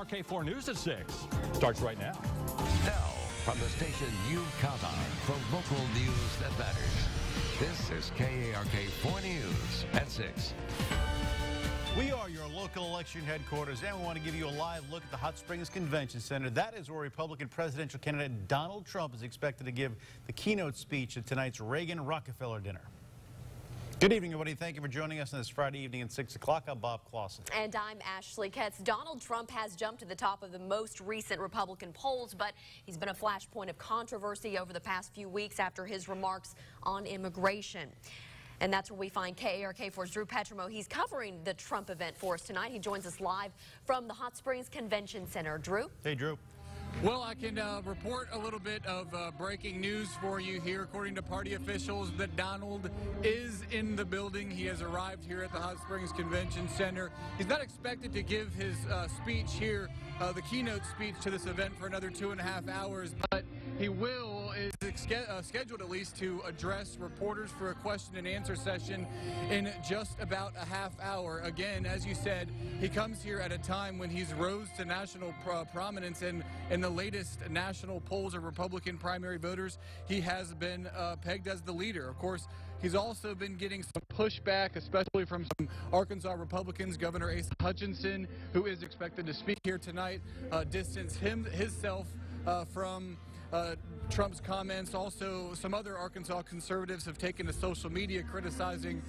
KARK4 News at 6 starts right now. Now, from the station you count on for local news that matters, this is KARK4 News at 6. We are your local election headquarters, and we want to give you a live look at the Hot Springs Convention Center. That is where Republican presidential candidate Donald Trump is expected to give the keynote speech at tonight's Reagan Rockefeller dinner. Good evening, everybody. Thank you for joining us on this Friday evening at 6 o'clock. I'm Bob Clausen. And I'm Ashley Ketz. Donald Trump has jumped to the top of the most recent Republican polls, but he's been a flashpoint of controversy over the past few weeks after his remarks on immigration. And that's where we find KARK4's Drew Petrimo. He's covering the Trump event for us tonight. He joins us live from the Hot Springs Convention Center. Drew? Hey, Drew. Well, I can report a little bit of breaking news for you here. According to party officials, that Donald is in the building. He has arrived here at the Hot Springs Convention Center. He's not expected to give his speech here, the keynote speech to this event for another 2.5 hours, but he is scheduled at least to address reporters for a question and answer session in just about a half hour. Again, as you said, he comes here at a time when he's rose to national prominence, and in the latest national polls of Republican primary voters, he has been pegged as the leader. Of course, he's also been getting some pushback, especially from some Arkansas Republicans. Governor Asa Hutchinson, who is expected to speak here tonight, distanced himself from Trump's comments. Also, some other Arkansas conservatives have taken to social media criticizing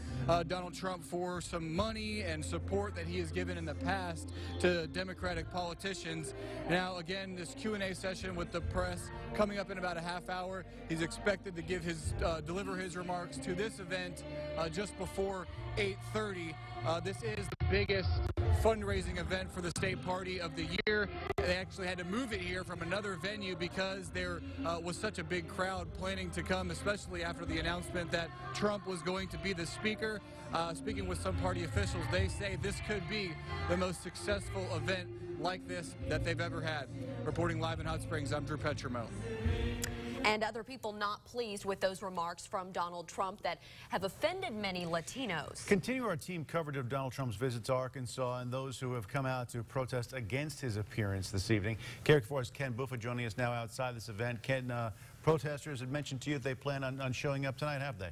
Donald Trump for some money and support that he has given in the past to Democratic politicians. Now, again, this Q&A session with the press coming up in about a half hour. He's expected to give deliver his remarks to this event just before 8:30. This is the biggest fundraising event for the state party of the year. They actually had to move it here from another venue because there was such a big crowd planning to come, especially after the announcement that Trump was going to be the speaker. Speaking with some party officials, they say this could be the most successful event like this that they've ever had. Reporting live in Hot Springs, I'm Drew Petrimo. And other people not pleased with those remarks from Donald Trump that have offended many Latinos. Continue our team coverage of Donald Trump's visit to Arkansas and those who have come out to protest against his appearance this evening. KARK4's Ken Buffa joining us now outside this event. Ken, protesters had mentioned to you that they plan on showing up tonight, have they?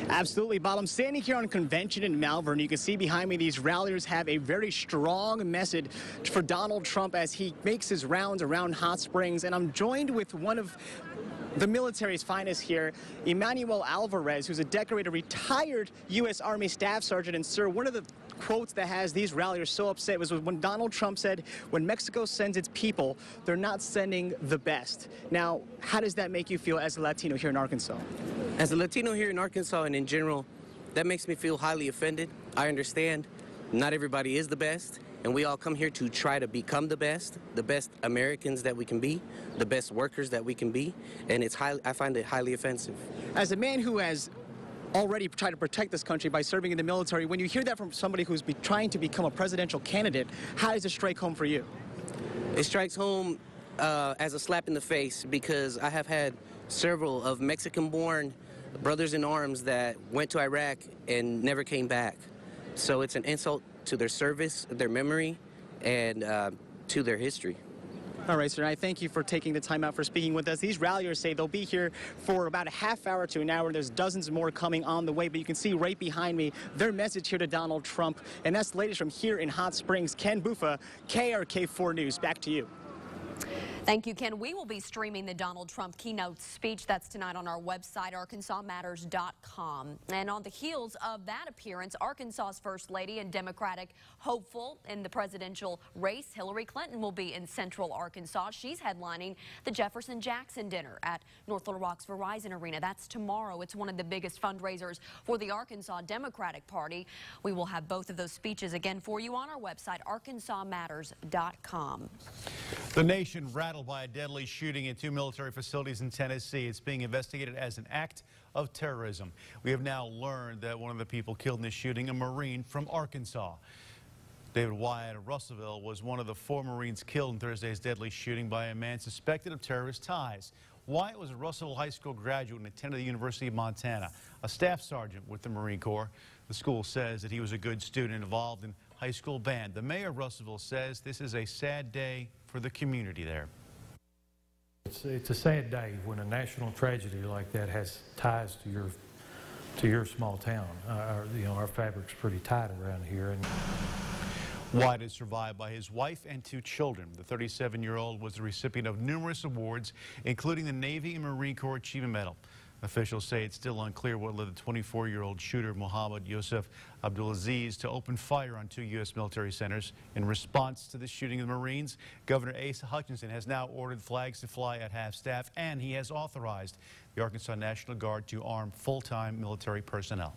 Absolutely, Bob. I'm standing here on convention in Malvern. You can see behind me these ralliers have a very strong message for Donald Trump as he makes his rounds around Hot Springs. And I'm joined with one of the military's finest here, Emmanuel Alvarez, who's a decorated retired U.S. Army Staff Sergeant. And, sir, one of the quotes that has these ralliers so upset was when Donald Trump said, when Mexico sends its people, they're not sending the best. Now, how does that make you feel as a Latino here in Arkansas? As a Latino here in Arkansas and in general, that makes me feel highly offended. I understand not everybody is the best, and we all come here to try to become the best Americans that we can be, the best workers that we can be, and I find it highly offensive. As a man who has already tried to protect this country by serving in the military, when you hear that from somebody who's trying to become a presidential candidate, how does it strike home for you? It strikes home as a slap in the face, because I have had several of Mexican-born brothers in arms that went to Iraq and never came back. So it's an insult to their service, their memory, and to their history. All right, sir, I thank you for taking the time out for speaking with us. These ralliers say they'll be here for about a half hour to an hour. There's dozens more coming on the way, but you can see right behind me their message here to Donald Trump. And that's the latest from here in Hot Springs. Ken Buffa, KARK4 News. Back to you. Thank you, Ken. We will be streaming the Donald Trump keynote speech. That's tonight on our website, arkansasmatters.com. And on the heels of that appearance, Arkansas's First Lady and Democratic hopeful in the presidential race, Hillary Clinton, will be in Central Arkansas. She's headlining the Jefferson Jackson dinner at North Little Rock's Verizon Arena. That's tomorrow. It's one of the biggest fundraisers for the Arkansas Democratic Party. We will have both of those speeches again for you on our website, arkansasmatters.com. The nation rattled by a deadly shooting at two military facilities in Tennessee. It's being investigated as an act of terrorism. We have now learned that one of the people killed in this shooting, a Marine from Arkansas. David Wyatt of Russellville was one of the 4 Marines killed in Thursday's deadly shooting by a man suspected of terrorist ties. Wyatt was a Russellville High School graduate and attended the University of Montana, a staff sergeant with the Marine Corps. The school says that he was a good student involved in high school band. The mayor of Russellville says this is a sad day for the community there. It's a sad day when a national tragedy like that has ties to your small town. Our fabric's pretty tight around here. And White is survived by his wife and 2 children. The 37-year-old was the recipient of numerous awards, including the Navy and Marine Corps Achievement Medal. Officials say it's still unclear what led the 24-year-old shooter, Mohammed Yosef Abdulaziz, to open fire on 2 U.S. military centers. In response to the shooting of the Marines, Governor Asa Hutchinson has now ordered flags to fly at half-staff, and he has authorized the Arkansas National Guard to arm full-time military personnel.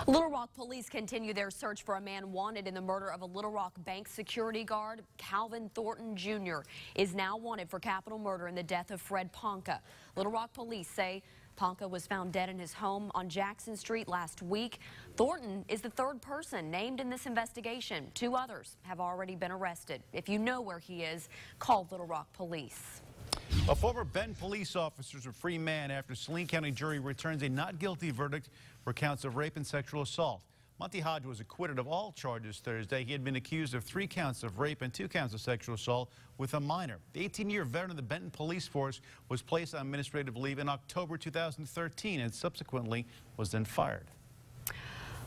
Little Rock police continue their search for a man wanted in the murder of a Little Rock bank security guard. Calvin Thornton Jr. is now wanted for capital murder in the death of Fred Ponca. Little Rock police say Ponca was found dead in his home on Jackson Street last week. Thornton is the 3rd person named in this investigation. 2 others have already been arrested. If you know where he is, call Little Rock police. A former Bend police officer is a free man after Saline County jury returns a not guilty verdict for counts of rape and sexual assault. Monty Hodge was acquitted of all charges Thursday. He had been accused of 3 counts of rape and 2 counts of sexual assault with a minor. The 18-year veteran of the Benton Police Force was placed on administrative leave in October 2013 and subsequently was then fired.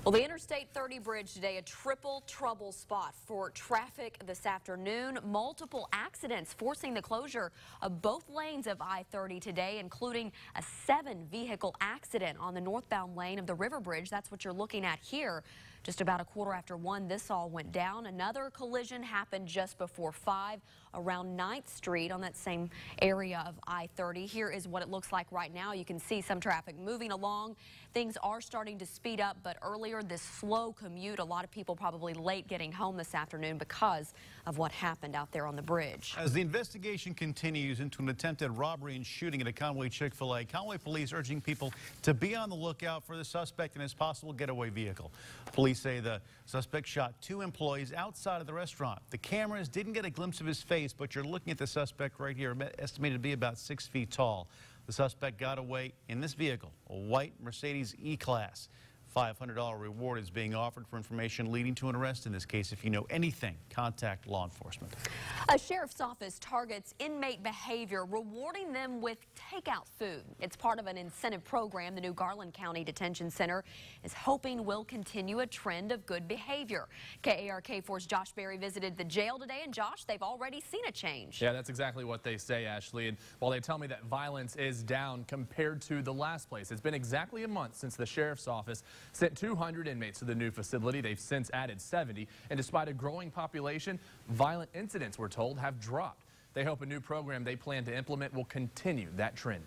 Well, the Interstate 30 bridge today, a triple trouble spot for traffic this afternoon. Multiple accidents forcing the closure of both lanes of I-30 today, including a 7-vehicle accident on the northbound lane of the River Bridge. That's what you're looking at here. Just about 1:15 this all went down. Another collision happened just before 5 around 9th Street on that same area of I-30. Here is what it looks like right now. You can see some traffic moving along. Things are starting to speed up, but earlier this slow commute, a lot of people probably late getting home this afternoon because of what happened out there on the bridge. As the investigation continues into an attempted robbery and shooting at a Conway Chick-fil-A, Conway police urging people to be on the lookout for the suspect and his possible getaway vehicle. Police say the suspect shot 2 employees outside of the restaurant. The cameras didn't get a glimpse of his face, but you're looking at the suspect right here, estimated to be about 6 feet tall. The suspect got away in this vehicle, a white Mercedes E-Class. $500 reward is being offered for information leading to an arrest in this case. If you know anything, contact law enforcement. A sheriff's office targets inmate behavior, rewarding them with takeout food. It's part of an incentive program the new Garland County Detention Center is hoping will continue a trend of good behavior. KARK4's Josh Berry visited the jail today, and Josh, they've already seen a change. Yeah, that's exactly what they say, Ashley. And while they tell me that violence is down compared to the last place, it's been exactly a month since the sheriff's office sent 200 inmates to the new facility. They've since added 70, and despite a growing population, violent incidents, we're told, have dropped. They hope a new program they plan to implement will continue that trend.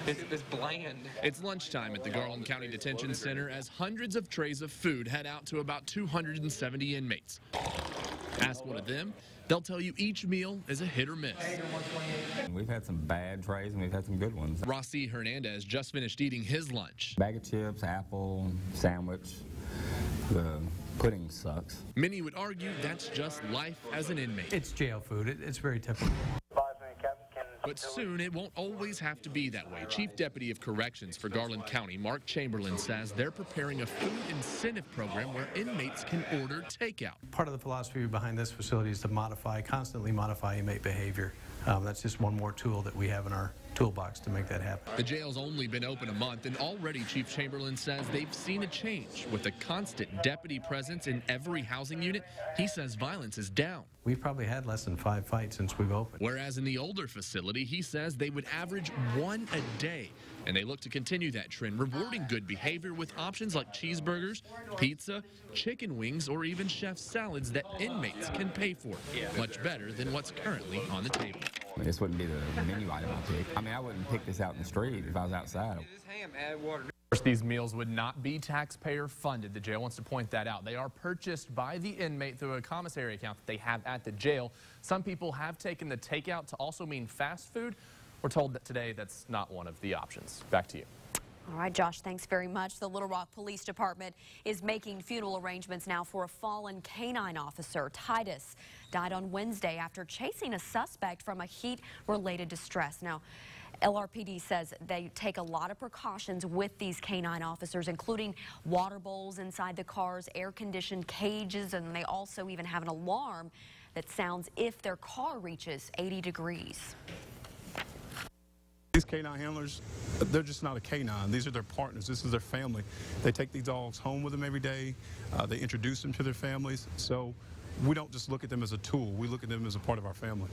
It's bland. It's lunchtime at the Garland County Detention Center as hundreds of trays of food head out to about 270 inmates. Ask one of them, they'll tell you each meal is a hit or miss. We've had some bad trays and we've had some good ones. Rossi Hernandez just finished eating his lunch. Bag of chips, apple, sandwich. The pudding sucks. Many would argue that's just life as an inmate. it's jail food. It's very typical. But soon, it won't always have to be that way. Chief Deputy of Corrections for Garland County, Mark Chamberlain, says they're preparing a food incentive program where inmates can order takeout. Part of the philosophy behind this facility is to constantly modify inmate behavior. That's just one more tool that we have in our toolbox to make that happen. The jail's only been open a month, and already Chief Chamberlain says they've seen a change. With a constant deputy presence in every housing unit, he says violence is down. We've probably had less than 5 fights since we've opened. Whereas in the older facility, he says they would average 1 a day. And they look to continue that trend, rewarding good behavior with options like cheeseburgers, pizza, chicken wings, or even chef salads that inmates can pay for. Much better than what's currently on the table. This wouldn't be the menu item I pick. I mean, I wouldn't pick this out in the street if I was outside. These meals would not be taxpayer funded. The jail wants to point that out. They are purchased by the inmate through a commissary account that they have at the jail. Some people have taken the takeout to also mean fast food. We're told that today that's not one of the options. Back to you. All right, Josh, thanks very much. The Little Rock Police Department is making funeral arrangements now for a fallen canine officer. Titus died on Wednesday after chasing a suspect from a heat-related distress. Now, LRPD says they take a lot of precautions with these canine officers, including water bowls inside the cars, air-conditioned cages, and they also even have an alarm that sounds if their car reaches 80 degrees. These canine handlers, they're just not a canine. These are their partners. This is their family. They take these dogs home with them every day. They introduce them to their families. So we don't just look at them as a tool. We look at them as a part of our family.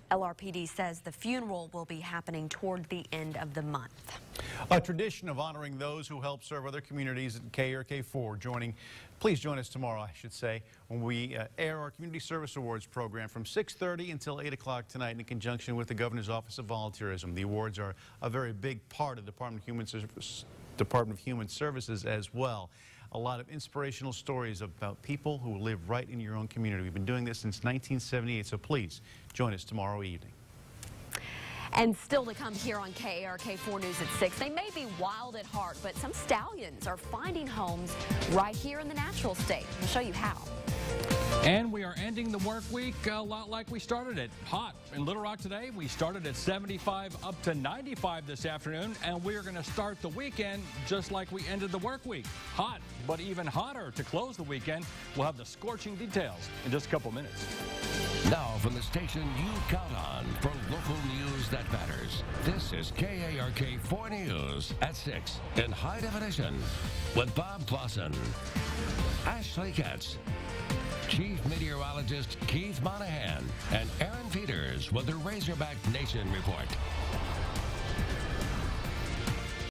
LRPD says the funeral will be happening toward the end of the month. A tradition of honoring those who help serve other communities at KARK4. Please join us tomorrow, I should say, when we air our Community Service Awards program from 6:30 until 8 o'clock tonight in conjunction with the Governor's Office of Volunteerism. The awards are a very big part of the Department of Human Services as well. A lot of inspirational stories about people who live right in your own community. We've been doing this since 1978, so please join us tomorrow evening. And still to come here on KARK4 News at 6. They may be wild at heart, but some stallions are finding homes right here in the natural state. We'll show you how. And we are ending the work week a lot like we started it. Hot in Little Rock today. We started at 75 up to 95 this afternoon, and we are going to start the weekend just like we ended the work week. Hot, but even hotter to close the weekend. We'll have the scorching details in just a couple minutes. Now from the station you count on for local news that matters. This is KARK4 News at 6 in high definition with Bob Clausen, Ashley Katz, Chief Meteorologist Keith Monahan, and Aaron Peters with the Razorback Nation Report.